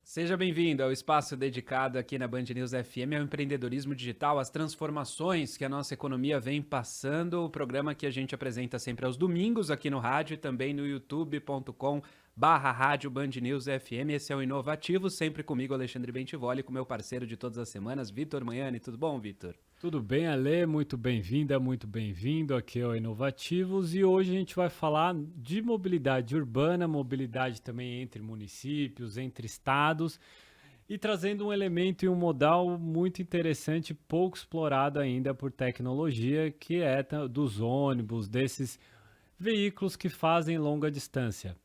Seja bem-vindo ao espaço dedicado aqui na Band News FM ao empreendedorismo digital, às transformações que a nossa economia vem passando. O programa que a gente apresenta sempre aos domingos aqui no rádio e também no youtube.com/rádio Band News FM. Esse é o Inovativo, sempre comigo, Alexandre Bentivoli, com meu parceiro de todas as semanas, Vitor Manhani. Tudo bom, Vitor? Tudo bem, Ale? Muito bem-vinda, muito bem-vindo aqui ao Inovativos, e hoje a gente vai falar de mobilidade urbana, mobilidade também entre municípios, entre estados, e trazendo um elemento e um modal muito interessante, pouco explorado ainda por tecnologia, que é dos ônibus, desses veículos que fazem longa distância.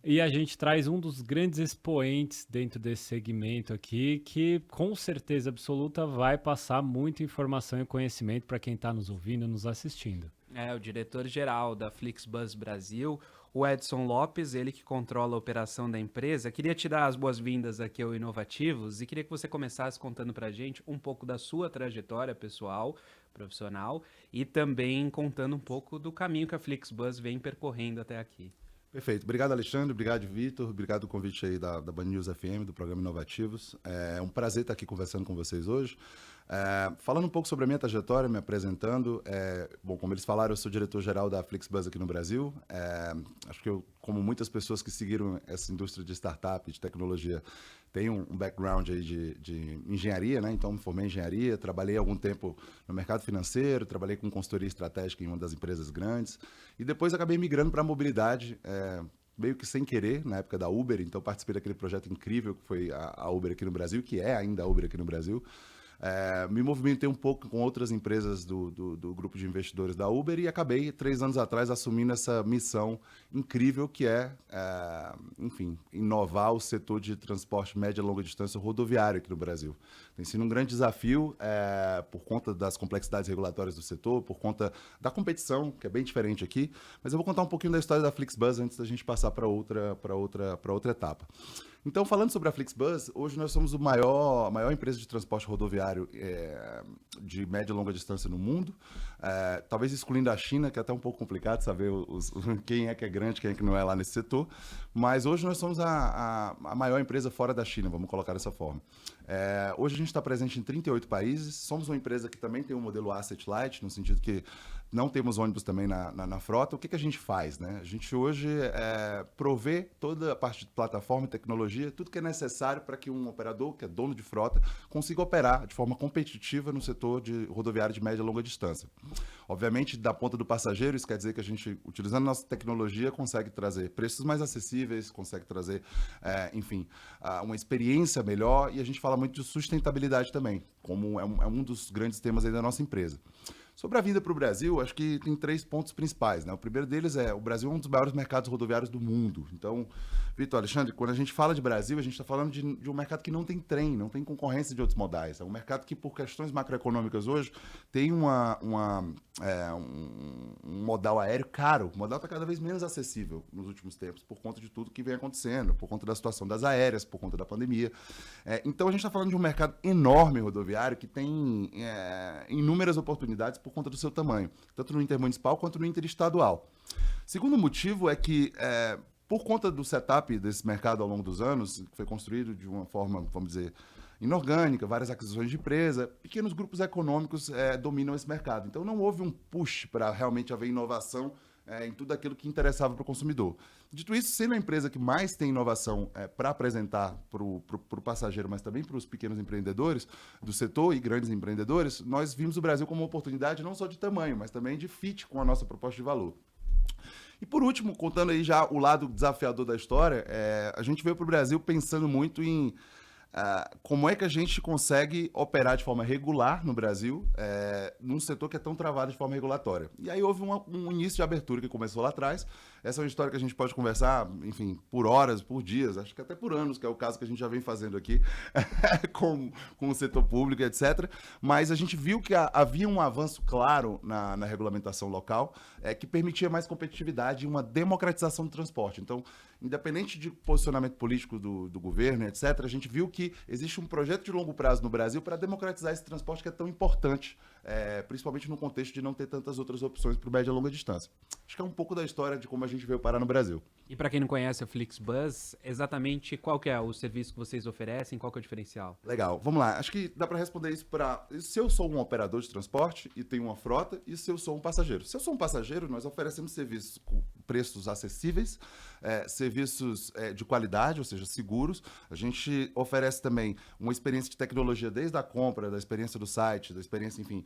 E a gente traz um dos grandes expoentes dentro desse segmento aqui, que com certeza absoluta vai passar muita informação e conhecimento para quem está nos ouvindo e nos assistindo. É o diretor-geral da Flixbus Brasil, o Edson Lopes, ele que controla a operação da empresa. Queria te dar as boas-vindas aqui ao Inovativos e queria que você começasse contando para a gente um pouco da sua trajetória pessoal, profissional, e também contando um pouco do caminho que a Flixbus vem percorrendo até aqui. Perfeito. Obrigado, Alexandre. Obrigado, Vitor. Obrigado pelo convite aí da Band News FM, do programa Inovativos. É um prazer estar aqui conversando com vocês hoje. Falando um pouco sobre a minha trajetória, me apresentando. Bom, como eles falaram, eu sou diretor-geral da Flixbus aqui no Brasil. Acho que eu, como muitas pessoas que seguiram essa indústria de startup, de tecnologia, tenho um background aí de engenharia, né? Então, me formei em engenharia, trabalhei algum tempo no mercado financeiro, trabalhei com consultoria estratégica em uma das empresas grandes e depois acabei migrando para a mobilidade, meio que sem querer, na época da Uber. Então, participei daquele projeto incrível que foi a Uber aqui no Brasil, que é ainda a Uber aqui no Brasil. Me movimentei um pouco com outras empresas do grupo de investidores da Uber e acabei, 3 anos atrás, assumindo essa missão incrível que enfim, inovar o setor de transporte média e longa distância rodoviário aqui no Brasil. Tem sido um grande desafio por conta das complexidades regulatórias do setor, por conta da competição, que é bem diferente aqui, mas eu vou contar um pouquinho da história da Flixbus antes da gente passar para outra etapa. Então, falando sobre a Flixbus, hoje nós somos a maior empresa de transporte rodoviário de média e longa distância no mundo, talvez excluindo a China, que é até um pouco complicado saber quem é que é grande, quem é que não é lá nesse setor, mas hoje nós somos a maior empresa fora da China, vamos colocar dessa forma. Hoje a gente está presente em 38 países, somos uma empresa que também tem um modelo asset light, no sentido que não temos ônibus também na frota. O que a gente faz, né? A gente hoje provê toda a parte de plataforma e tecnologia, tudo que é necessário para que um operador, que é dono de frota, consiga operar de forma competitiva no setor de rodoviário de média e longa distância. Obviamente, da ponta do passageiro, isso quer dizer que a gente, utilizando nossa tecnologia, consegue trazer preços mais acessíveis, consegue trazer, enfim, uma experiência melhor, e a gente fala muito de sustentabilidade também, como é um dos grandes temas aí da nossa empresa. Sobre a vinda para o Brasil, acho que tem 3 pontos principais, né? O primeiro deles o Brasil é um dos maiores mercados rodoviários do mundo. Então, Vitor, Alexandre, quando a gente fala de Brasil, a gente está falando de um mercado que não tem trem, não tem concorrência de outros modais. É um mercado que, por questões macroeconômicas hoje, tem um modal aéreo caro. O modal está cada vez menos acessível nos últimos tempos, por conta de tudo que vem acontecendo, por conta da situação das aéreas, por conta da pandemia. Então, a gente está falando de um mercado enorme rodoviário que tem inúmeras oportunidades por conta do seu tamanho, tanto no intermunicipal quanto no interestadual. Segundo motivo é que, por conta do setup desse mercado ao longo dos anos, que foi construído de uma forma, vamos dizer, inorgânica, várias aquisições de empresa, pequenos grupos econômicos dominam esse mercado. Então, não houve um push para realmente haver inovação em tudo aquilo que interessava para o consumidor. Dito isso, sendo a empresa que mais tem inovação para apresentar para o passageiro, mas também para os pequenos empreendedores do setor e grandes empreendedores, nós vimos o Brasil como uma oportunidade não só de tamanho, mas também de fit com a nossa proposta de valor. E por último, contando aí já o lado desafiador da história, a gente veio para o Brasil pensando muito em como é que a gente consegue operar de forma regular no Brasil, num setor que é tão travado de forma regulatória. E aí houve um início de abertura que começou lá atrás, essa é uma história que a gente pode conversar, enfim, por horas, por dias, acho que até por anos, que é o caso que a gente já vem fazendo aqui com o setor público, etc. Mas a gente viu que havia um avanço claro na regulamentação local, que permitia mais competitividade e uma democratização do transporte. Então, independente de posicionamento político do governo, etc., a gente viu que existe um projeto de longo prazo no Brasil para democratizar esse transporte que é tão importante, principalmente no contexto de não ter tantas outras opções para o média e longa distância. Acho que é um pouco da história de como a gente veio parar no Brasil. E para quem não conhece o Flixbus, exatamente qual que é o serviço que vocês oferecem, qual que é o diferencial? Legal, vamos lá. Acho que dá para responder isso se eu sou um operador de transporte e tenho uma frota, e se eu sou um passageiro. Se eu sou um passageiro, nós oferecemos serviços com preços acessíveis, serviços de qualidade, ou seja, seguros. A gente oferece também uma experiência de tecnologia desde a compra, da experiência do site, da experiência, enfim,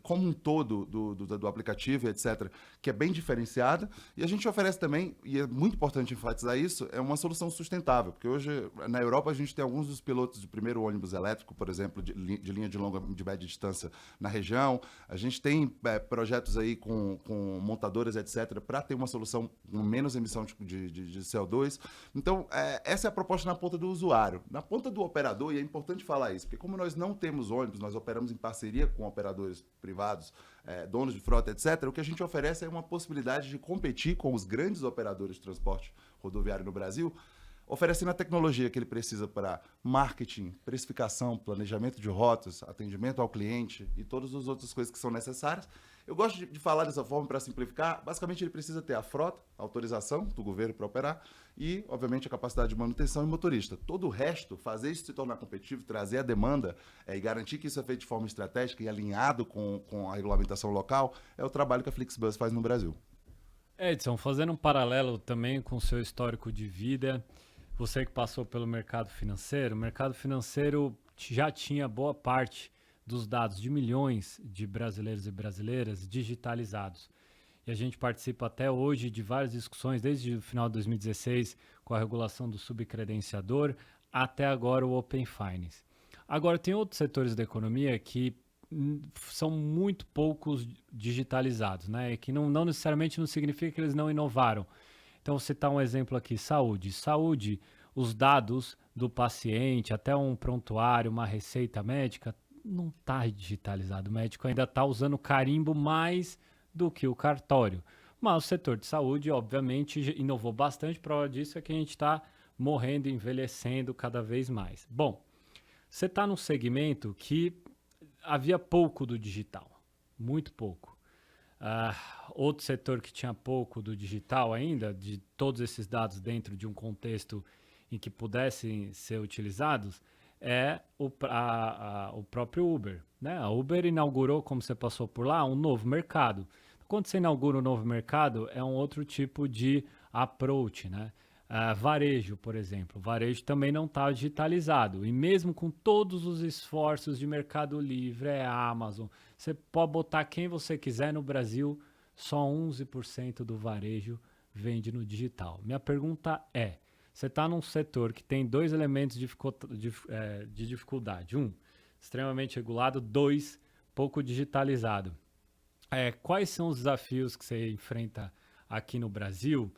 como um todo do aplicativo, etc., que é bem diferenciada. E a gente oferece também, e é muito importante enfatizar isso, é uma solução sustentável, porque hoje na Europa a gente tem alguns dos pilotos do primeiro ônibus elétrico, por exemplo, de linha de média distância na região. A gente tem projetos aí com montadoras, etc., para ter uma solução com menos emissão de CO2. Então, essa é a proposta na ponta do usuário. Na ponta do operador, e é importante falar isso, porque como nós não temos ônibus, nós operamos em parceria com operadores privados, donos de frota, etc., o que a gente oferece é uma possibilidade de competir com os grandes operadores de transporte rodoviário no Brasil, oferecendo a tecnologia que ele precisa para marketing, precificação, planejamento de rotas, atendimento ao cliente e todas as outras coisas que são necessárias. Eu gosto de falar dessa forma para simplificar. Basicamente, ele precisa ter a frota, a autorização do governo para operar e, obviamente, a capacidade de manutenção e motorista. Todo o resto, fazer isso se tornar competitivo, trazer a demanda e garantir que isso é feito de forma estratégica e alinhado com a regulamentação local, é o trabalho que a Flixbus faz no Brasil. Edson, fazendo um paralelo também com o seu histórico de vida, você que passou pelo mercado financeiro, o mercado financeiro já tinha boa parte dos dados de milhões de brasileiros e brasileiras digitalizados. E a gente participa até hoje de várias discussões, desde o final de 2016, com a regulação do subcredenciador, até agora o Open Finance. Agora, tem outros setores da economia que são muito poucos digitalizados, né? E que não necessariamente não significa que eles não inovaram. Então, vou citar um exemplo aqui, saúde. Saúde, os dados do paciente, até um prontuário, uma receita médica, não está digitalizado. O médico ainda está usando carimbo mais do que o cartório. Mas o setor de saúde, obviamente, inovou bastante. Prova disso é que a gente está morrendo, envelhecendo cada vez mais. Bom, você está num segmento que havia pouco do digital, muito pouco. Outro setor que tinha pouco do digital ainda, de todos esses dados dentro de um contexto em que pudessem ser utilizados, é o próprio Uber, né? A Uber inaugurou, como você passou por lá, um novo mercado. Quando você inaugura um novo mercado, é um outro tipo de approach, né? Varejo, por exemplo. Varejo também não está digitalizado. E mesmo com todos os esforços de Mercado Livre, Amazon, você pode botar quem você quiser no Brasil, só 11% do varejo vende no digital. Minha pergunta é, você está num setor que tem dois elementos de dificuldade. Um, extremamente regulado. Dois, pouco digitalizado. Quais são os desafios que você enfrenta aqui no Brasil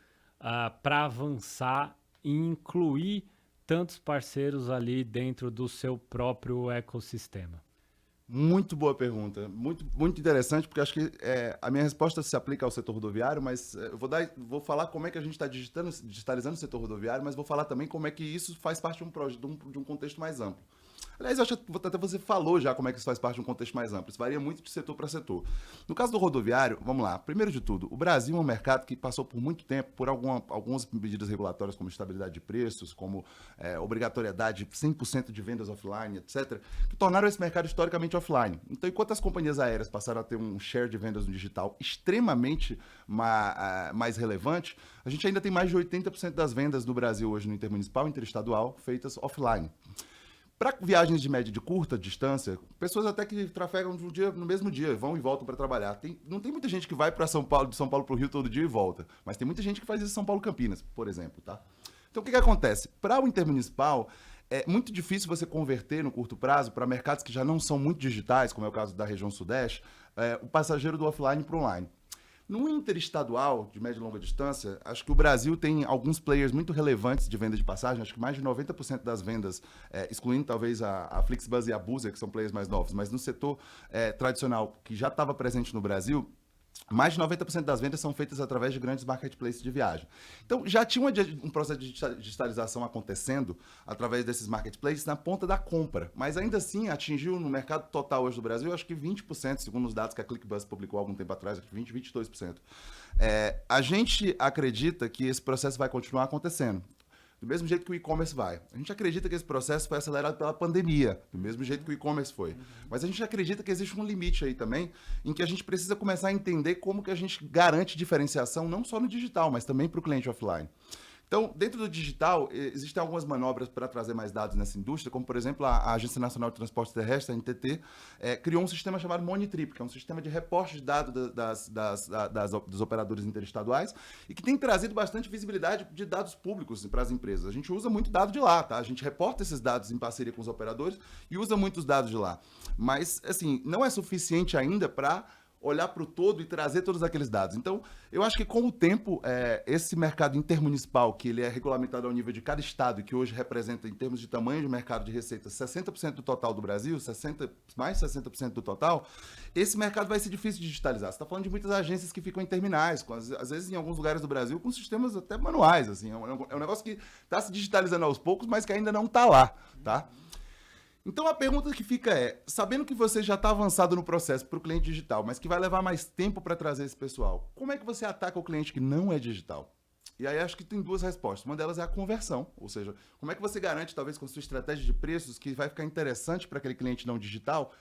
para avançar e incluir tantos parceiros ali dentro do seu próprio ecossistema? Muito boa pergunta, muito interessante, porque acho que a minha resposta se aplica ao setor rodoviário, mas eu vou falar como é que a gente está digitalizando o setor rodoviário, mas vou falar também como é que isso faz parte de um contexto mais amplo. Aliás, eu acho que até você falou já como é que isso faz parte de um contexto mais amplo. Isso varia muito de setor para setor. No caso do rodoviário, vamos lá. Primeiro de tudo, o Brasil é um mercado que passou por muito tempo por algumas medidas regulatórias, como estabilidade de preços, como obrigatoriedade de 100% de vendas offline, etc., que tornaram esse mercado historicamente offline. Então, enquanto as companhias aéreas passaram a ter um share de vendas no digital extremamente mais relevante, a gente ainda tem mais de 80% das vendas do Brasil hoje no intermunicipal e interestadual feitas offline. Para viagens de média e de curta distância, pessoas até que trafegam no mesmo dia, vão e voltam para trabalhar. Não tem muita gente que vai para São Paulo, de São Paulo para o Rio todo dia e volta, mas tem muita gente que faz isso em São Paulo-Campinas, por exemplo, tá? Então, o que acontece? Para o intermunicipal, é muito difícil você converter no curto prazo para mercados que já não são muito digitais, como é o caso da região sudeste, o passageiro do offline para o online. No interestadual, de média e longa distância, acho que o Brasil tem alguns players muito relevantes de venda de passagem, acho que mais de 90% das vendas, excluindo talvez a Flixbus e a Buser, que são players mais novos, mas no setor tradicional, que já estava presente no Brasil, mais de 90% das vendas são feitas através de grandes marketplaces de viagem. Então, já tinha um processo de digitalização acontecendo através desses marketplaces na ponta da compra, mas ainda assim atingiu no mercado total hoje do Brasil, acho que 20%, segundo os dados que a ClickBus publicou há algum tempo atrás, acho que 20%, 22%. A gente acredita que esse processo vai continuar acontecendo. Do mesmo jeito que o e-commerce vai. A gente acredita que esse processo foi acelerado pela pandemia, do mesmo jeito que o e-commerce foi. Mas a gente acredita que existe um limite aí também, em que a gente precisa começar a entender como que a gente garante diferenciação, não só no digital, mas também para o cliente offline. Então, dentro do digital, existem algumas manobras para trazer mais dados nessa indústria, como, por exemplo, a Agência Nacional de Transporte Terrestre, a NTT, criou um sistema chamado Monitrip, que é um sistema de reporte de dados dos operadores interestaduais e que tem trazido bastante visibilidade de dados públicos para as empresas. A gente usa muito dado de lá, tá? A gente reporta esses dados em parceria com os operadores e usa muitos dados de lá. Mas, assim, não é suficiente ainda para olhar para o todo e trazer todos aqueles dados. Então, eu acho que com o tempo, esse mercado intermunicipal, que ele é regulamentado ao nível de cada estado e que hoje representa, em termos de tamanho de mercado de receita, 60% do total do Brasil, mais de 60% do total, esse mercado vai ser difícil de digitalizar. Você está falando de muitas agências que ficam em terminais, às vezes em alguns lugares do Brasil, com sistemas até manuais. Assim, é um negócio que está se digitalizando aos poucos, mas que ainda não está lá, tá? Então a pergunta que fica sabendo que você já está avançado no processo para o cliente digital, mas que vai levar mais tempo para trazer esse pessoal, como é que você ataca o cliente que não é digital? E aí acho que tem duas respostas. Uma delas é a conversão, ou seja, como é que você garante, talvez com a sua estratégia de preços, que vai ficar interessante para aquele cliente não digital,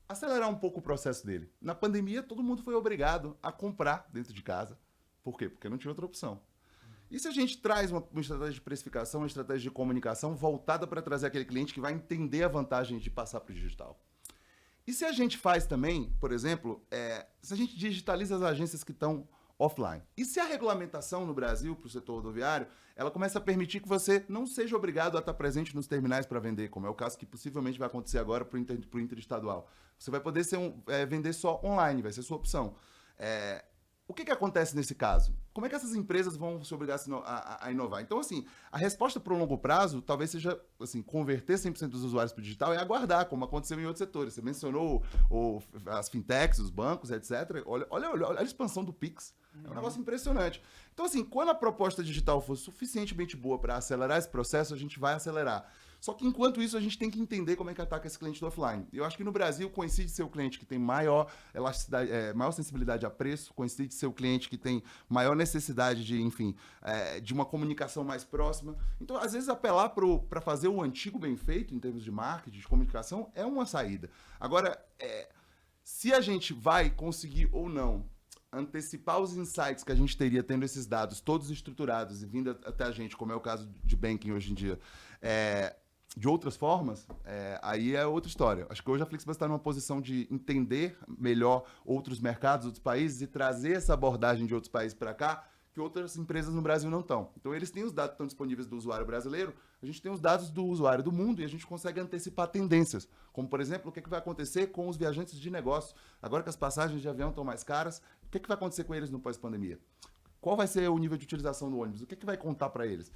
acelerar um pouco o processo dele. Na pandemia, todo mundo foi obrigado a comprar dentro de casa. Por quê? Porque não tinha outra opção. E se a gente traz uma estratégia de precificação, uma estratégia de comunicação voltada para trazer aquele cliente que vai entender a vantagem de passar para o digital? E se a gente faz também, por exemplo, se a gente digitaliza as agências que estão offline? E se a regulamentação no Brasil para o setor rodoviário, ela começa a permitir que você não seja obrigado a estar presente nos terminais para vender, como é o caso que possivelmente vai acontecer agora para o interestadual. Você vai poder vender só online, vai ser sua opção. O que acontece nesse caso? Como é que essas empresas vão se obrigar a inovar? Então, assim, a resposta para o longo prazo talvez seja, assim, converter 100% dos usuários para o digital e aguardar, como aconteceu em outros setores. Você mencionou as fintechs, os bancos, etc. Olha a expansão do Pix. É um negócio impressionante. Então, assim, quando a proposta digital for suficientemente boa para acelerar esse processo, a gente vai acelerar. Só que, enquanto isso, a gente tem que entender como é que ataca esse cliente do offline. Eu acho que no Brasil coincide ser o cliente que tem maior elasticidade, maior sensibilidade a preço, coincide ser o cliente que tem maior necessidade de, enfim, de uma comunicação mais próxima. Então, às vezes, apelar para fazer o antigo bem feito, em termos de marketing, de comunicação, é uma saída. Agora, se a gente vai conseguir ou não antecipar os insights que a gente teria tendo esses dados todos estruturados e vindo até a gente, como é o caso de banking hoje em dia, de outras formas, aí é outra história. Acho que hoje a Flixbus está numa posição de entender melhor outros mercados, outros países e trazer essa abordagem de outros países para cá, que outras empresas no Brasil não estão. Então, eles têm os dados que estão disponíveis do usuário brasileiro, a gente tem os dados do usuário do mundo e a gente consegue antecipar tendências. Como, por exemplo, o que vai acontecer com os viajantes de negócio. Agora que as passagens de avião estão mais caras, o que vai acontecer com eles no pós-pandemia? Qual vai ser o nível de utilização do ônibus? O que vai contar para eles?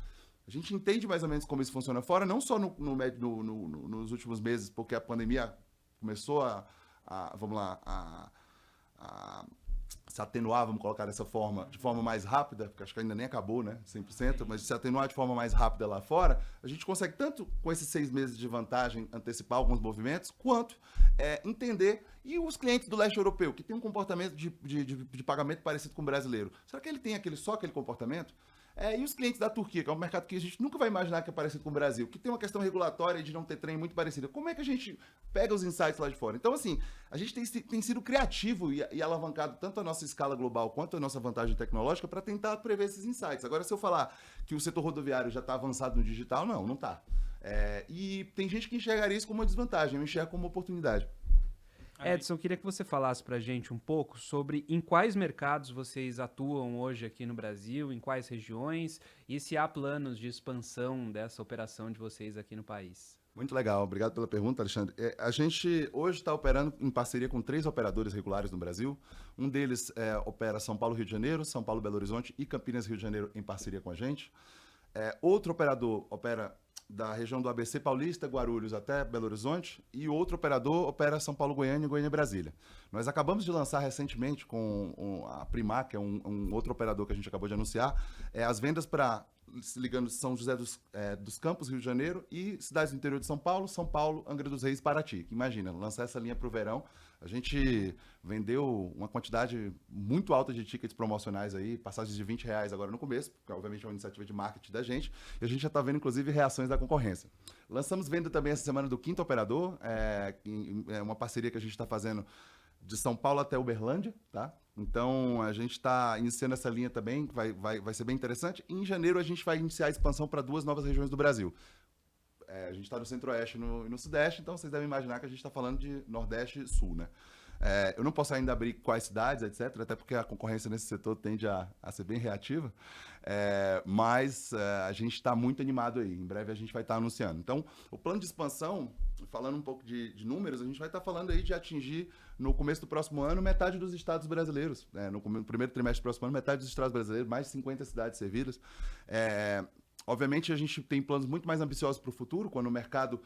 A gente entende mais ou menos como isso funciona fora, não só nos últimos meses, porque a pandemia começou a se atenuar, vamos colocar dessa forma, de forma mais rápida, porque acho que ainda nem acabou, né, 100%, mas se atenuar de forma mais rápida lá fora, a gente consegue tanto com esses 6 meses de vantagem antecipar alguns movimentos, quanto entender, e os clientes do leste europeu, que tem um comportamento de pagamento parecido com o brasileiro, será que ele tem só aquele comportamento? E os clientes da Turquia, que é um mercado que a gente nunca vai imaginar que é parecido com o Brasil, que tem uma questão regulatória de não ter trem muito parecida. Como é que a gente pega os insights lá de fora? Então, assim, a gente tem sido criativo e alavancado tanto a nossa escala global quanto a nossa vantagem tecnológica para tentar prever esses insights. Agora, se eu falar que o setor rodoviário já está avançado no digital, não está. E tem gente que enxergaria isso como uma desvantagem, eu enxergo como uma oportunidade. Edson, queria que você falasse para a gente um pouco sobre em quais mercados vocês atuam hoje aqui no Brasil, em quais regiões, e se há planos de expansão dessa operação de vocês aqui no país. Muito legal, obrigado pela pergunta, Alexandre. A gente hoje está operando em parceria com 3 operadores regulares no Brasil. Um deles opera São Paulo, Rio de Janeiro, São Paulo, Belo Horizonte e Campinas, Rio de Janeiro, em parceria com a gente. Outro operador opera da região do ABC Paulista, Guarulhos até Belo Horizonte, e outro operador opera São Paulo, Goiânia e Goiânia, Brasília. Nós acabamos de lançar recentemente com a Primar, que é um outro operador que a gente acabou de anunciar, as vendas para, se ligando, São José dos Campos, Rio de Janeiro, e cidades do interior de São Paulo, Angra dos Reis e Paraty. Imagina, lançar essa linha para o verão. A gente vendeu uma quantidade muito alta de tickets promocionais aí, passagens de R$20 agora no começo, porque obviamente é uma iniciativa de marketing da gente, e a gente já está vendo, inclusive, reações da concorrência. Lançamos venda também essa semana do quinto operador, uma parceria que a gente está fazendo de São Paulo até Uberlândia, tá? Então, a gente está iniciando essa linha também, que vai ser bem interessante. E em janeiro, a gente vai iniciar a expansão para 2 novas regiões do Brasil. A gente está no Centro-Oeste e no Sudeste, então vocês devem imaginar que a gente está falando de Nordeste e Sul, né? Eu não posso ainda abrir quais cidades, etc., até porque a concorrência nesse setor tende a ser bem reativa, mas a gente está muito animado aí. Em breve a gente vai estar anunciando. Então, o plano de expansão, falando um pouco de números, a gente vai estar falando aí de atingir, no começo do próximo ano, metade dos estados brasileiros. No primeiro trimestre do próximo ano, metade dos estados brasileiros, mais de 50 cidades servidas. Obviamente, a gente tem planos muito mais ambiciosos para o futuro, quando o mercado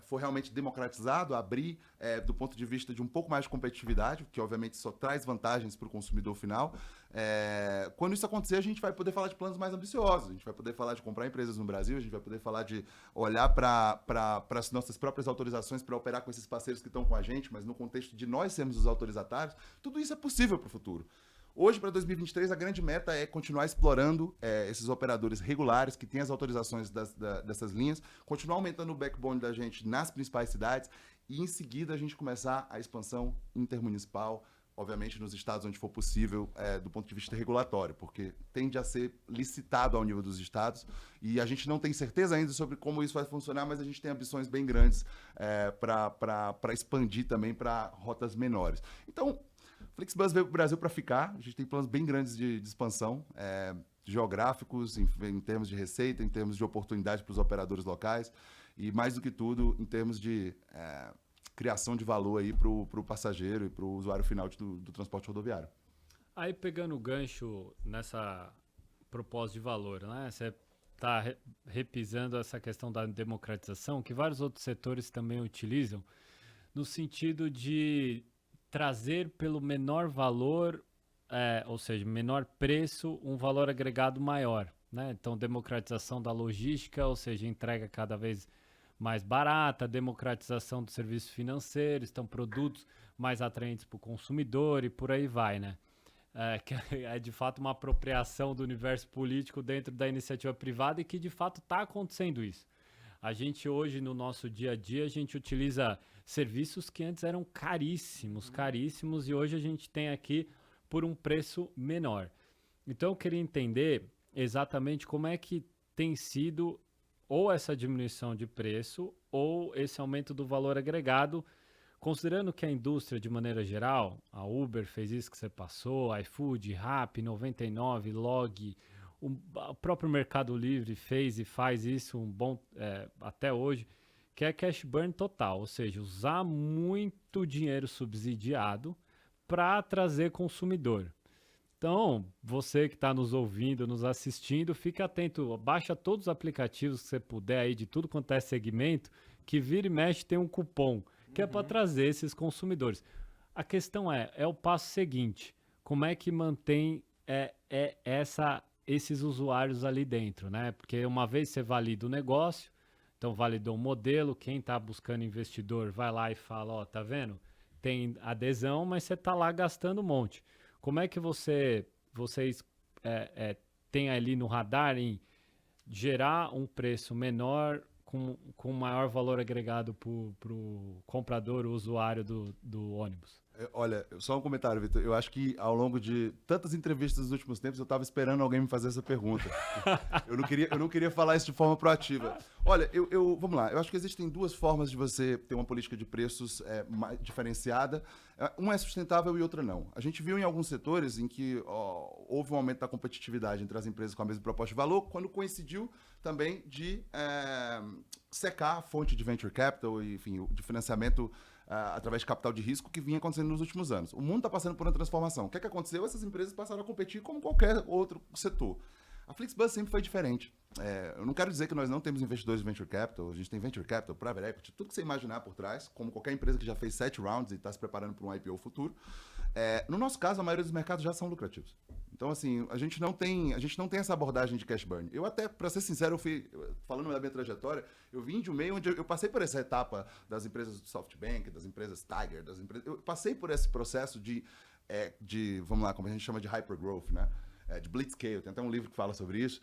for realmente democratizado, abrir do ponto de vista de um pouco mais de competitividade, que obviamente só traz vantagens para o consumidor final. Quando isso acontecer, a gente vai poder falar de planos mais ambiciosos, a gente vai poder falar de comprar empresas no Brasil, a gente vai poder falar de olhar para as nossas próprias autorizações para operar com esses parceiros que estão com a gente, mas no contexto de nós sermos os autorizatários. Tudo isso é possível para o futuro. Hoje, para 2023, a grande meta é continuar explorando esses operadores regulares que têm as autorizações dessas linhas, continuar aumentando o backbone da gente nas principais cidades e, em seguida, a gente começar a expansão intermunicipal, obviamente nos estados onde for possível, do ponto de vista regulatório, porque tende a ser licitado ao nível dos estados e a gente não tem certeza ainda sobre como isso vai funcionar, mas a gente tem ambições bem grandes para expandir também para rotas menores. Então, Flixbus veio para o Brasil para ficar, a gente tem planos bem grandes de expansão, geográficos, em termos de receita, em termos de oportunidade para os operadores locais e, mais do que tudo, em termos de criação de valor aí para o passageiro e para o usuário final do transporte rodoviário. Aí, pegando o gancho nessa propósito de valor, né? Você está repisando essa questão da democratização, que vários outros setores também utilizam, no sentido de trazer pelo menor valor, ou seja, menor preço, um valor agregado maior, né? Então, democratização da logística, ou seja, entrega cada vez mais barata, democratização dos serviços financeiros, então produtos mais atraentes para o consumidor e por aí vai, né? Que é de fato uma apropriação do universo político dentro da iniciativa privada e que de fato está acontecendo isso. A gente hoje, no nosso dia a dia, a gente utiliza serviços que antes eram caríssimos, e hoje a gente tem aqui por um preço menor. Então eu queria entender exatamente como é que tem sido ou essa diminuição de preço ou esse aumento do valor agregado, considerando que a indústria, de maneira geral, a Uber fez isso que você passou, iFood, Rappi, 99, Log, o próprio Mercado Livre fez e faz isso até hoje, que é cash burn total, ou seja, usar muito dinheiro subsidiado para trazer consumidor. Então, você que está nos ouvindo, nos assistindo, fique atento, baixa todos os aplicativos que você puder aí, de tudo quanto é segmento, que vira e mexe tem um cupom, que é para trazer esses consumidores. A questão é o passo seguinte, como é que mantém esses usuários ali dentro, né? Porque uma vez você valida o negócio, então validou o modelo, quem está buscando investidor vai lá e fala, ó, tá vendo? Tem adesão, mas você está lá gastando um monte. Como é que vocês têm ali no radar em gerar um preço menor com maior valor agregado para o comprador, o usuário do ônibus? Olha, só um comentário, Vitor. Eu acho que ao longo de tantas entrevistas nos últimos tempos, eu estava esperando alguém me fazer essa pergunta. Eu não queria falar isso de forma proativa. Olha, vamos lá. Eu acho que existem duas formas de você ter uma política de preços mais diferenciada. Uma é sustentável e outra não. A gente viu em alguns setores em que houve um aumento da competitividade entre as empresas com a mesma proposta de valor, quando coincidiu também de secar a fonte de venture capital e, enfim, de financiamento através de capital de risco que vinha acontecendo nos últimos anos. O mundo está passando por uma transformação. O que aconteceu? Essas empresas passaram a competir como qualquer outro setor. A Flixbus sempre foi diferente. Eu não quero dizer que nós não temos investidores de venture capital, a gente tem venture capital, private equity, tudo que você imaginar por trás, como qualquer empresa que já fez 7 rounds e está se preparando para um IPO futuro. No nosso caso, a maioria dos mercados já são lucrativos. Então, assim, a gente não tem essa abordagem de cash burn. Eu até, para ser sincero, falando da minha trajetória, eu vim de um meio onde eu passei por essa etapa das empresas do SoftBank, das empresas Tiger, eu passei por esse processo de vamos lá, como a gente chama de hypergrowth, né? De Blitzscale, tem até um livro que fala sobre isso.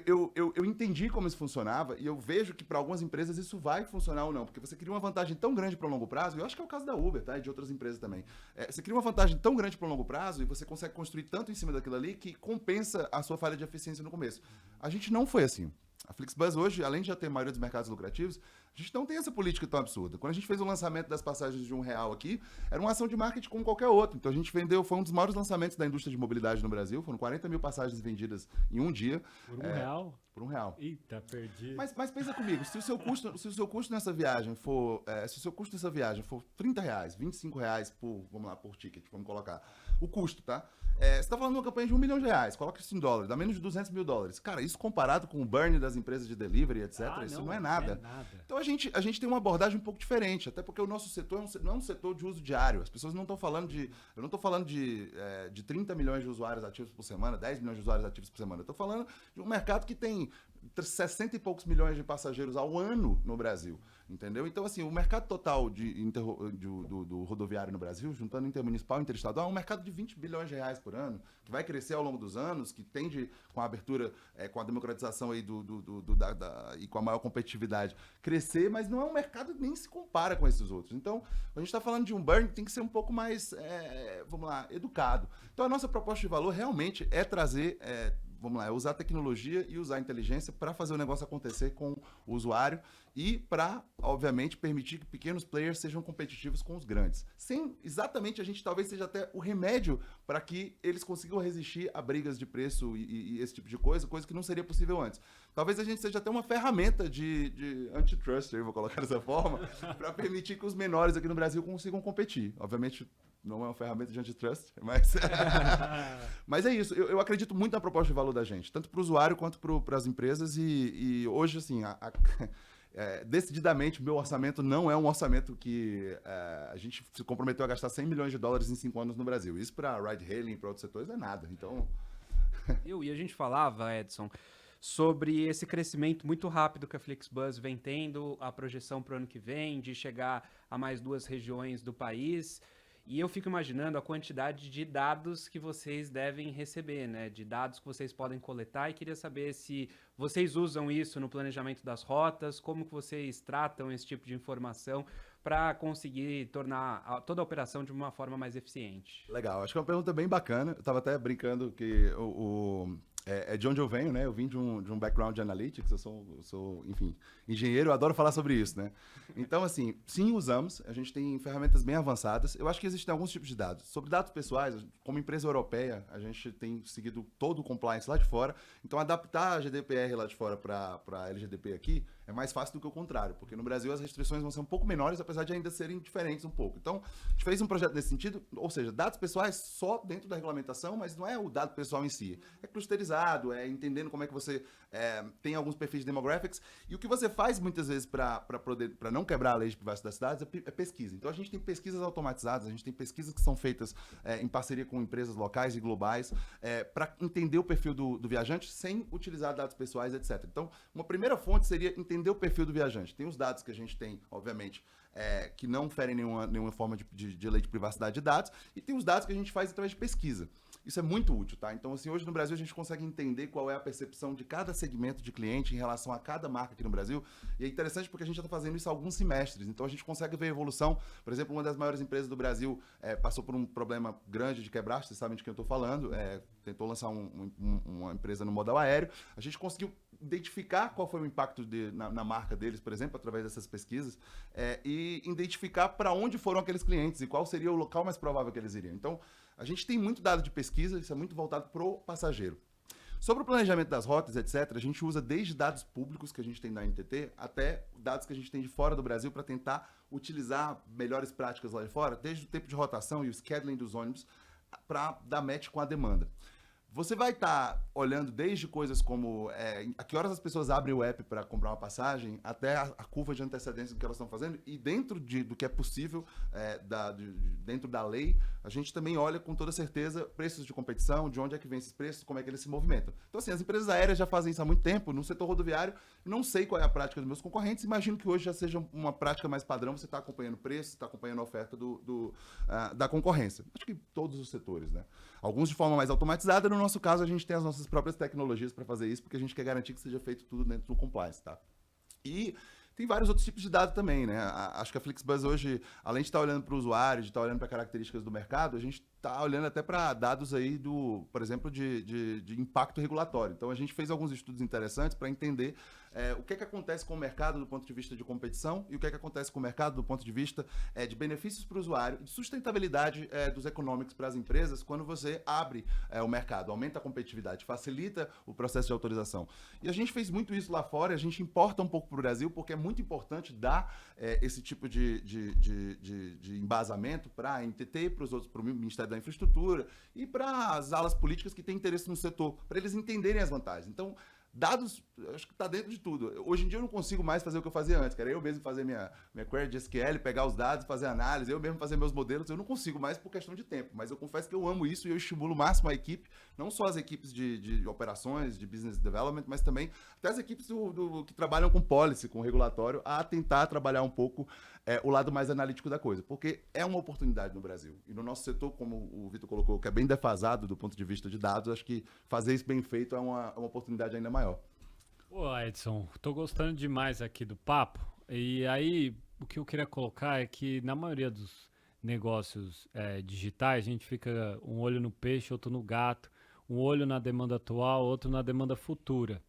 Eu entendi como isso funcionava e eu vejo que para algumas empresas isso vai funcionar ou não, porque você cria uma vantagem tão grande para o longo prazo, e eu acho que é o caso da Uber, tá? E de outras empresas também. Você cria uma vantagem tão grande para o longo prazo e você consegue construir tanto em cima daquilo ali que compensa a sua falha de eficiência no começo. A gente não foi assim. A Flixbus hoje, além de já ter a maioria dos mercados lucrativos, a gente não tem essa política tão absurda. Quando a gente fez o lançamento das passagens de R$1 aqui, era uma ação de marketing como qualquer outro. Então a gente vendeu, foi um dos maiores lançamentos da indústria de mobilidade no Brasil. Foram 40 mil passagens vendidas em um dia. Por R$1? Por R$1. Eita, perdi. Mas pensa comigo, se o seu custo nessa viagem for, R$30, R$25 por ticket, vamos colocar. O custo, tá? Você está falando de uma campanha de R$1 milhão, coloca isso em dólar, dá menos de $200 mil. Cara, isso comparado com o burn das empresas de delivery, etc., isso não é nada. Então a gente tem uma abordagem um pouco diferente, até porque o nosso setor não é um setor de uso diário. As pessoas não estão falando de... Eu não estou falando de 30 milhões de usuários ativos por semana, 10 milhões de usuários ativos por semana. Eu estou falando de um mercado que tem 60 e poucos milhões de passageiros ao ano no Brasil, entendeu? Então, assim, o mercado total do rodoviário no Brasil, juntando intermunicipal e interestadual, é um mercado de R$20 bilhões por ano, que vai crescer ao longo dos anos, que tende, com a abertura, com a democratização aí e com a maior competitividade, crescer, mas não é um mercado que nem se compara com esses outros. Então, a gente está falando de um burn que tem que ser um pouco mais, vamos lá, educado. Então, a nossa proposta de valor realmente é trazer... usar a tecnologia e usar a inteligência para fazer o negócio acontecer com o usuário e para, obviamente, permitir que pequenos players sejam competitivos com os grandes. Sem exatamente, a gente talvez seja até o remédio para que eles consigam resistir a brigas de preço e esse tipo de coisa que não seria possível antes. Talvez a gente seja até uma ferramenta de antitrust, eu vou colocar dessa forma, para permitir que os menores aqui no Brasil consigam competir. Obviamente, não é uma ferramenta de antitrust, mas é isso. Eu acredito muito na proposta de valor da gente, tanto para o usuário quanto para as empresas. E hoje, assim, decididamente, meu orçamento não é um orçamento que a gente se comprometeu a gastar $100 milhões em 5 anos no Brasil. Isso para ride-hailing e para outros setores é nada. Então... E a gente falava, Edson, sobre esse crescimento muito rápido que a Flixbus vem tendo, a projeção para o ano que vem, de chegar a mais 2 regiões do país. E eu fico imaginando a quantidade de dados que vocês devem receber, né? De dados que vocês podem coletar, e queria saber se vocês usam isso no planejamento das rotas, como que vocês tratam esse tipo de informação para conseguir tornar toda a operação de uma forma mais eficiente. Legal, acho que é uma pergunta bem bacana. Eu estava até brincando que é de onde eu venho, né? Eu vim de um background de analytics, eu sou, enfim, engenheiro, eu adoro falar sobre isso, né? Então, assim, sim, usamos, a gente tem ferramentas bem avançadas. Eu acho que existem alguns tipos de dados. Sobre dados pessoais, como empresa europeia, a gente tem seguido todo o compliance lá de fora, então adaptar a GDPR lá de fora para a LGDP aqui é mais fácil do que o contrário, porque no Brasil as restrições vão ser um pouco menores, apesar de ainda serem diferentes um pouco. Então, a gente fez um projeto nesse sentido, ou seja, dados pessoais só dentro da regulamentação, mas não é o dado pessoal em si. É clusterizado, é entendendo como é que você tem alguns perfis demographics, e o que você faz muitas vezes para não quebrar a lei de privacidade das cidades é pesquisa. Então, a gente tem pesquisas automatizadas, a gente tem pesquisas que são feitas em parceria com empresas locais e globais, para entender o perfil do viajante sem utilizar dados pessoais, etc. Então, uma primeira fonte seria entender o perfil do viajante. Tem os dados que a gente tem, obviamente, que não ferem nenhuma forma de lei de privacidade de dados, e tem os dados que a gente faz através de pesquisa. Isso é muito útil, tá? Então, assim, hoje no Brasil a gente consegue entender qual é a percepção de cada segmento de cliente em relação a cada marca aqui no Brasil. E é interessante porque a gente já está fazendo isso há alguns semestres. Então, a gente consegue ver a evolução. Por exemplo, uma das maiores empresas do Brasil passou por um problema grande de quebrar, vocês sabem de quem eu estou falando, tentou lançar uma empresa no modal aéreo. A gente conseguiu identificar qual foi o impacto na marca deles, por exemplo, através dessas pesquisas, e identificar para onde foram aqueles clientes e qual seria o local mais provável que eles iriam. Então, a gente tem muito dado de pesquisa, isso é muito voltado para o passageiro. Sobre o planejamento das rotas, etc., a gente usa desde dados públicos que a gente tem da NTT até dados que a gente tem de fora do Brasil para tentar utilizar melhores práticas lá de fora, desde o tempo de rotação e o scheduling dos ônibus para dar match com a demanda. Você vai estar olhando desde coisas como a que horas as pessoas abrem o app para comprar uma passagem, até a curva de antecedência do que elas estão fazendo, e dentro do que é possível, dentro da lei, a gente também olha com toda certeza preços de competição, de onde é que vem esses preços, como é que eles se movimentam. Então, assim, as empresas aéreas já fazem isso há muito tempo. No setor rodoviário, não sei qual é a prática dos meus concorrentes, imagino que hoje já seja uma prática mais padrão, você está acompanhando o preço, está acompanhando a oferta da concorrência. Acho que todos os setores, né? Alguns de forma mais automatizada, no nosso caso, a gente tem as nossas próprias tecnologias para fazer isso, porque a gente quer garantir que seja feito tudo dentro do compliance, tá? E tem vários outros tipos de dados também, né? Acho que a Flixbus hoje, além de estar olhando para o usuário, de estar olhando para características do mercado, a gente está olhando até para dados aí por exemplo, de impacto regulatório. Então, a gente fez alguns estudos interessantes para entender o que acontece com o mercado do ponto de vista de competição e o que acontece com o mercado do ponto de vista de benefícios para o usuário, de sustentabilidade dos economics para as empresas quando você abre o mercado, aumenta a competitividade, facilita o processo de autorização. E a gente fez muito isso lá fora, a gente importa um pouco para o Brasil, porque é muito importante dar esse tipo de embasamento para a NTT, para o Ministério da Infraestrutura e para as alas políticas que têm interesse no setor, para eles entenderem as vantagens. Então, dados, acho que está dentro de tudo. Hoje em dia eu não consigo mais fazer o que eu fazia antes, cara. Eu mesmo fazer minha query de SQL, pegar os dados, fazer análise, eu mesmo fazer meus modelos, eu não consigo mais por questão de tempo. Mas eu confesso que eu amo isso e eu estimulo o máximo a equipe, não só as equipes de operações, de business development, mas também até as equipes que trabalham com policy, com regulatório, a tentar trabalhar um pouco o lado mais analítico da coisa, porque é uma oportunidade no Brasil. E no nosso setor, como o Vitor colocou, que é bem defasado do ponto de vista de dados, acho que fazer isso bem feito é uma oportunidade ainda maior. Pô, Edson, tô gostando demais aqui do papo. E aí, o que eu queria colocar é que na maioria dos negócios digitais, a gente fica um olho no peixe, outro no gato, um olho na demanda atual, outro na demanda futura.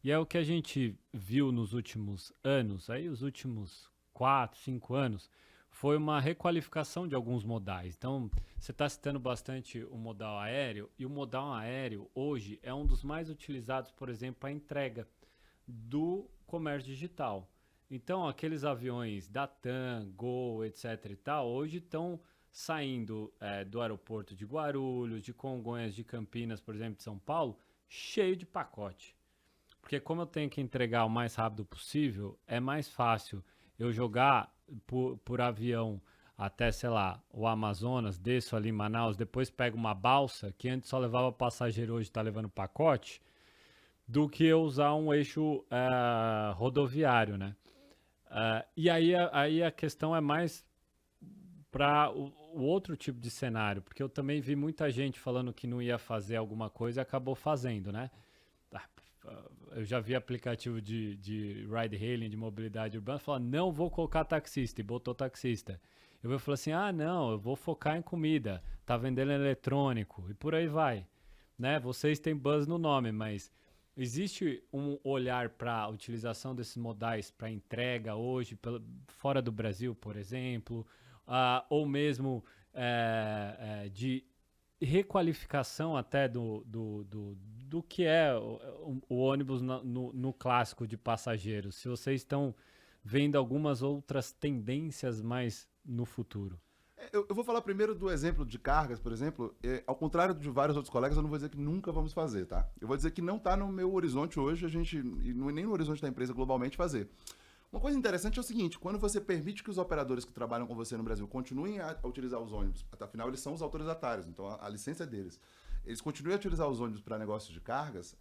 E é o que a gente viu nos últimos anos, aí os últimos 4, 5 anos, foi uma requalificação de alguns modais. Então, você está citando bastante o modal aéreo, e o modal aéreo hoje é um dos mais utilizados, por exemplo, para entrega do comércio digital. Então, aqueles aviões da TAM, Gol, etc. e tal, hoje estão saindo do aeroporto de Guarulhos, de Congonhas, de Campinas, por exemplo, de São Paulo, cheio de pacote. Porque como eu tenho que entregar o mais rápido possível, é mais fácil eu jogar por avião até, sei lá, o Amazonas, desço ali em Manaus, depois pego uma balsa, que antes só levava passageiro, hoje está levando pacote, do que eu usar um eixo rodoviário, né? E aí a questão é mais para o outro tipo de cenário, porque eu também vi muita gente falando que não ia fazer alguma coisa e acabou fazendo, né? Eu já vi aplicativo de ride-hailing, de mobilidade urbana, falando, não vou colocar taxista, e botou taxista. Eu vou falar assim, não, eu vou focar em comida, tá vendendo eletrônico, e por aí vai. Né? Vocês têm buzz no nome, mas existe um olhar para a utilização desses modais para entrega hoje, fora do Brasil, por exemplo, ou mesmo de requalificação até do que é o ônibus no clássico de passageiros, se vocês estão vendo algumas outras tendências mais no futuro. Eu vou falar primeiro do exemplo de cargas, por exemplo. Ao contrário de vários outros colegas, eu não vou dizer que nunca vamos fazer, tá? Eu vou dizer que não está no meu horizonte hoje, e nem no horizonte da empresa globalmente fazer. Uma coisa interessante é o seguinte, quando você permite que os operadores que trabalham com você no Brasil continuem a utilizar os ônibus, afinal eles são os autorizatários, então a licença é deles. eles continuem a utilizar os ônibus para negócios de cargas,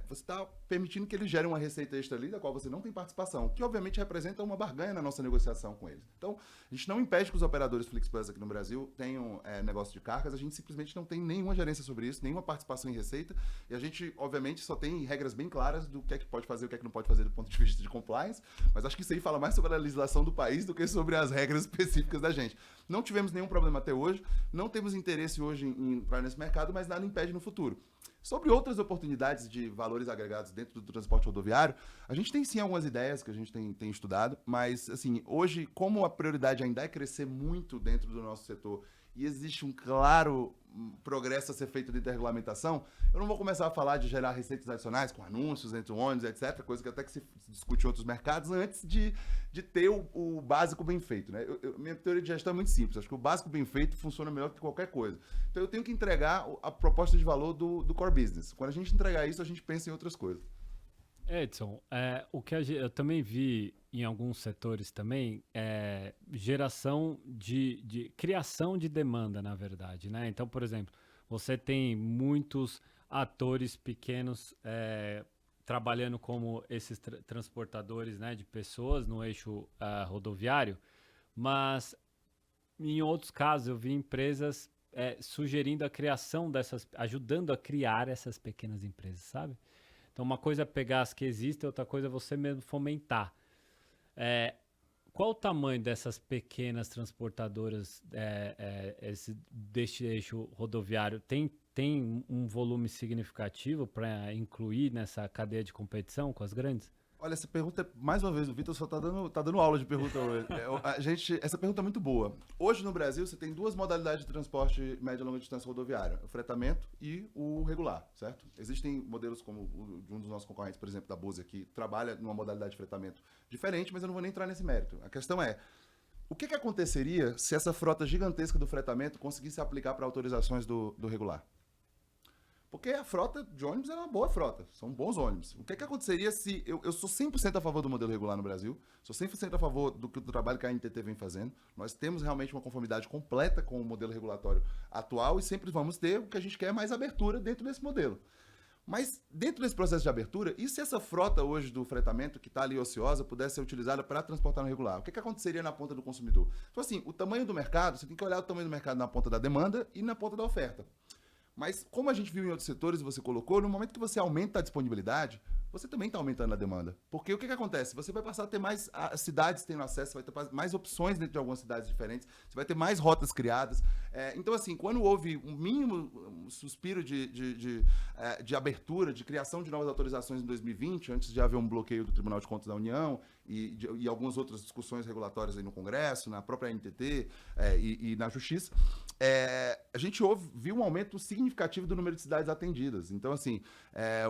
você está permitindo que eles gerem uma receita extra ali da qual você não tem participação, que obviamente representa uma barganha na nossa negociação com eles. Então, a gente não impede que os operadores FlixBus aqui no Brasil tenham negócio de cargas, a gente simplesmente não tem nenhuma gerência sobre isso, nenhuma participação em receita, e a gente, obviamente, só tem regras bem claras do que é que pode fazer e o que é que não pode fazer do ponto de vista de compliance, mas acho que isso aí fala mais sobre a legislação do país do que sobre as regras específicas da gente. Não tivemos nenhum problema até hoje, não temos interesse hoje em entrar nesse mercado, mas nada impede no futuro. Sobre outras oportunidades de valores agregados dentro do transporte rodoviário, a gente tem sim algumas ideias que a gente tem estudado, mas assim, hoje, como a prioridade ainda é crescer muito dentro do nosso setor e existe um claro progresso a ser feito de interregulamentação, eu não vou começar a falar de gerar receitas adicionais com anúncios entre ônibus, etc., coisa que até que se discute em outros mercados, antes de ter o básico bem feito. Né? Minha teoria de gestão é muito simples, acho que o básico bem feito funciona melhor que qualquer coisa. Então eu tenho que entregar a proposta de valor do core business. Quando a gente entregar isso, a gente pensa em outras coisas. Edson, o que eu também vi em alguns setores também geração de criação de demanda, na verdade, né? Então, por exemplo, você tem muitos atores pequenos trabalhando como esses transportadores, né, de pessoas no eixo rodoviário, mas em outros casos eu vi empresas sugerindo a criação ajudando a criar essas pequenas empresas, sabe? Então, uma coisa é pegar as que existem, outra coisa é você mesmo fomentar. Qual o tamanho dessas pequenas transportadoras deste eixo rodoviário? Tem um volume significativo para incluir nessa cadeia de competição com as grandes? Olha, essa pergunta, mais uma vez, o Vitor só tá dando aula de pergunta hoje. Essa pergunta é muito boa. Hoje no Brasil, você tem duas modalidades de transporte média e longa distância rodoviária: o fretamento e o regular, certo? Existem modelos como de um dos nossos concorrentes, por exemplo, da Buzi, que trabalha numa modalidade de fretamento diferente, mas eu não vou nem entrar nesse mérito. A questão é, o que aconteceria se essa frota gigantesca do fretamento conseguisse aplicar para autorizações do regular? Porque a frota de ônibus é uma boa frota, são bons ônibus. O que aconteceria se... Eu sou 100% a favor do modelo regular no Brasil, sou 100% a favor do trabalho que a NTT vem fazendo. Nós temos realmente uma conformidade completa com o modelo regulatório atual e sempre vamos ter o que a gente quer é mais abertura dentro desse modelo. Mas dentro desse processo de abertura, e se essa frota hoje do fretamento que está ali ociosa pudesse ser utilizada para transportar no regular? O que aconteceria na ponta do consumidor? Então assim, o tamanho do mercado, você tem que olhar o tamanho do mercado na ponta da demanda e na ponta da oferta. Mas como a gente viu em outros setores e você colocou, no momento que você aumenta a disponibilidade, você também está aumentando a demanda. Porque o que acontece? Você vai passar a ter mais cidades tendo acesso, vai ter mais opções dentro de algumas cidades diferentes, você vai ter mais rotas criadas. Então, assim, quando houve um mínimo suspiro de abertura, de criação de novas autorizações em 2020, antes de haver um bloqueio do Tribunal de Contas da União e algumas outras discussões regulatórias aí no Congresso, na própria NTT e na Justiça, a gente viu um aumento significativo do número de cidades atendidas. Então, assim,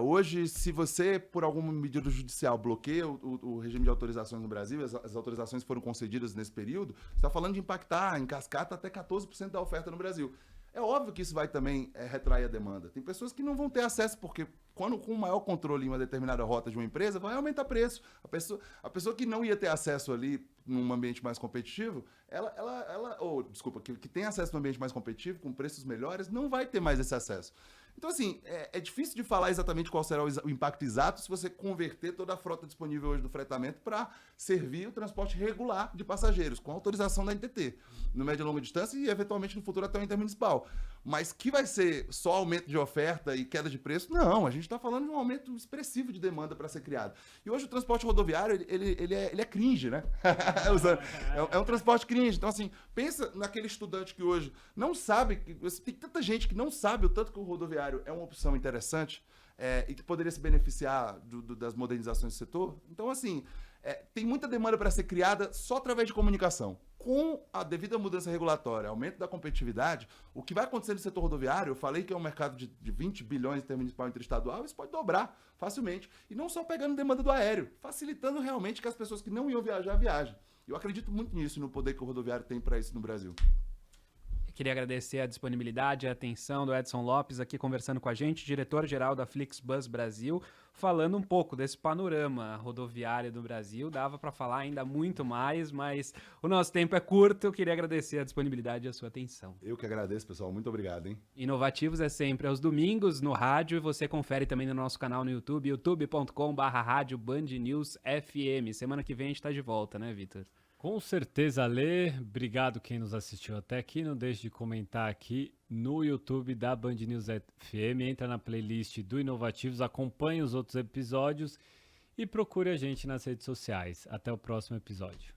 hoje, se você, por alguma medida judicial, bloqueia o regime de autorizações no Brasil, as autorizações foram concedidas nesse período, você está falando de impactar em cascata até 14% da oferta no Brasil. É óbvio que isso vai também retrair a demanda. Tem pessoas que não vão ter acesso, porque com maior controle em uma determinada rota de uma empresa, vai aumentar preço. A pessoa que não ia ter acesso ali num ambiente mais competitivo, que tem acesso num ambiente mais competitivo, com preços melhores, não vai ter mais esse acesso. Então, assim, é difícil de falar exatamente qual será o impacto exato se você converter toda a frota disponível hoje do fretamento para servir o transporte regular de passageiros, com autorização da NTT, no médio e longa distância e, eventualmente, no futuro até o intermunicipal. Mas que vai ser só aumento de oferta e queda de preço? Não, a gente está falando de um aumento expressivo de demanda para ser criado. E hoje o transporte rodoviário, ele é cringe, né? É um transporte cringe. Então, assim, pensa naquele estudante que hoje não sabe, tem tanta gente que não sabe o tanto que o rodoviário é uma opção interessante e que poderia se beneficiar das modernizações do setor. Então, assim, tem muita demanda para ser criada só através de comunicação. Com a devida mudança regulatória, aumento da competitividade, o que vai acontecer no setor rodoviário, eu falei que é um mercado de 20 bilhões intermunicipal e interestadual, isso pode dobrar facilmente. E não só pegando demanda do aéreo, facilitando realmente que as pessoas que não iam viajar, viajem. Eu acredito muito nisso, no poder que o rodoviário tem para isso no Brasil. Queria agradecer a disponibilidade e a atenção do Edson Lopes aqui conversando com a gente, diretor-geral da Flixbus Brasil, falando um pouco desse panorama rodoviário do Brasil. Dava para falar ainda muito mais, mas o nosso tempo é curto. Eu queria agradecer a disponibilidade e a sua atenção. Eu que agradeço, pessoal. Muito obrigado, hein? Inovativos é sempre aos domingos no rádio e você confere também no nosso canal no YouTube, youtube.com/rádio Band News FM. Semana que vem a gente tá de volta, né, Vitor? Com certeza, Lê. Obrigado quem nos assistiu até aqui. Não deixe de comentar aqui no YouTube da Band News FM. Entra na playlist do Inovativos, acompanhe os outros episódios e procure a gente nas redes sociais. Até o próximo episódio.